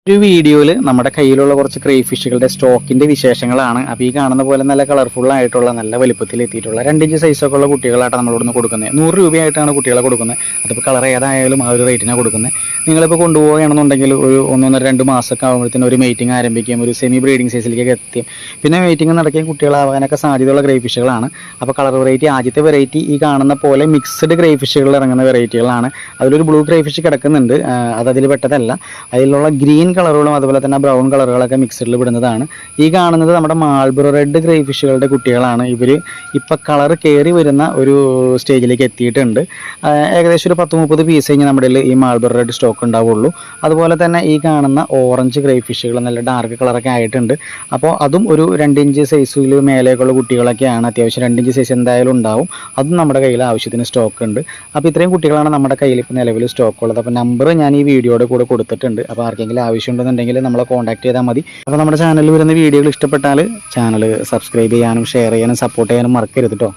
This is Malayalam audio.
ഒരു വീഡിയോയിൽ നമ്മുടെ കയ്യിലുള്ള കുറച്ച് ക്രേ ഫിഷുകളുടെ സ്റ്റോക്കിന്റെ വിശേഷങ്ങളാണ്. അപ്പോൾ ഈ കാണുന്ന പോലെ നല്ല കളർഫുൾ ആയിട്ടുള്ള നല്ല വലുപ്പത്തിൽ എത്തിയിട്ടുള്ള 2 ഇഞ്ച് സൈസൊക്കെ ഉള്ള കുട്ടികളായിട്ട് നമ്മളിവിടുന്ന് കൊടുക്കുന്നത്. 100 രൂപയായിട്ടാണ് കുട്ടികളെ കൊടുക്കുന്നത്. അതിപ്പോൾ കളർ ഏതായാലും ആ ഒരു റേറ്റിനാണ് കൊടുക്കുന്നത്. നിങ്ങളിപ്പോൾ കൊണ്ടുപോവുകയാണെന്നുണ്ടെങ്കിൽ ഒരു 1-2 മാസമൊക്കെ ആകുമ്പോഴത്തേനും ഒരു മീറ്റിംഗ് ആരംഭിക്കും, ഒരു സെമി ബ്രീഡിംഗ് സൈസിലേക്ക് എത്തും. പിന്നെ മീറ്റിംഗ് നടക്കുകയും കുട്ടികളാവാനൊക്കെ സാധ്യതയുള്ള ഗ്രേ ഫിഷുകളാണ്. അപ്പോൾ കളർ വെറൈറ്റി ആദ്യത്തെ വെറൈറ്റി ഈ കാണുന്ന പോലെ മിക്സ്ഡ് ഗ്രേ ഫിഷുകൾ ഇറങ്ങുന്ന വെറൈറ്റികളാണ്. അതിലൊരു ബ്ലൂ ഗ്രേ ഫിഷ് കിടക്കുന്നുണ്ട്, അതിൽ പെട്ടതല്ല. അതിലുള്ള ഗ്രീൻ കളറുകളും അതുപോലെ തന്നെ ബ്രൗൺ കളറുകളൊക്കെ മിക്സഡിൽ വിടുന്നതാണ്. ഈ കാണുന്നത് നമ്മുടെ മാൾബറോ റെഡ് ഗ്രേ ഫിഷുകളുടെ കുട്ടികളാണ്. ഇവർ ഇപ്പോൾ കളർ കയറി വരുന്ന ഒരു സ്റ്റേജിലേക്ക് എത്തിയിട്ടുണ്ട്. ഏകദേശം ഒരു 10-30 പീസ് കഴിഞ്ഞ് നമ്മുടെ ഈ മാൾബറോ റെഡ് സ്റ്റോക്ക് ഉണ്ടാവുള്ളൂ. അതുപോലെ തന്നെ ഈ കാണുന്ന ഓറഞ്ച് ഗ്രേ ഫിഷുകൾ നല്ല ഡാർക്ക് കളറൊക്കെ ആയിട്ടുണ്ട്. അപ്പോൾ അതും ഒരു 2 ഇഞ്ച് സൈസിൽ മേലേക്കുള്ള കുട്ടികളൊക്കെയാണ്. അത്യാവശ്യം 2 ഇഞ്ച് സൈസ് എന്തായാലും ഉണ്ടാവും. അതും നമ്മുടെ കയ്യിൽ ആവശ്യത്തിന് സ്റ്റോക്ക് ഉണ്ട്. അപ്പോൾ ഇത്രയും കുട്ടികളാണ് നമ്മുടെ കയ്യിൽ ഇപ്പോൾ നിലവിൽ സ്റ്റോക്ക് ഉള്ളത്. അപ്പോൾ നമ്പർ ഞാൻ ഈ വീഡിയോയുടെ കൂടെ കൊടുത്തിട്ടുണ്ട്. അപ്പോൾ ആർക്കെങ്കിലും ആവശ്യമുണ്ടെന്നുണ്ടെങ്കിൽ നമ്മളെ കോൺടാക്ട് ചെയ്താൽ മതി. അപ്പോൾ നമ്മുടെ ചാനലിൽ വരുന്ന വീഡിയോകൾ ഇഷ്ടപ്പെട്ടാൽ ചാനൽ സബ്സ്ക്രൈബ് ചെയ്യാനും ഷെയർ ചെയ്യാനും സപ്പോർട്ട് ചെയ്യാനും മറക്കരുത് കേട്ടോ.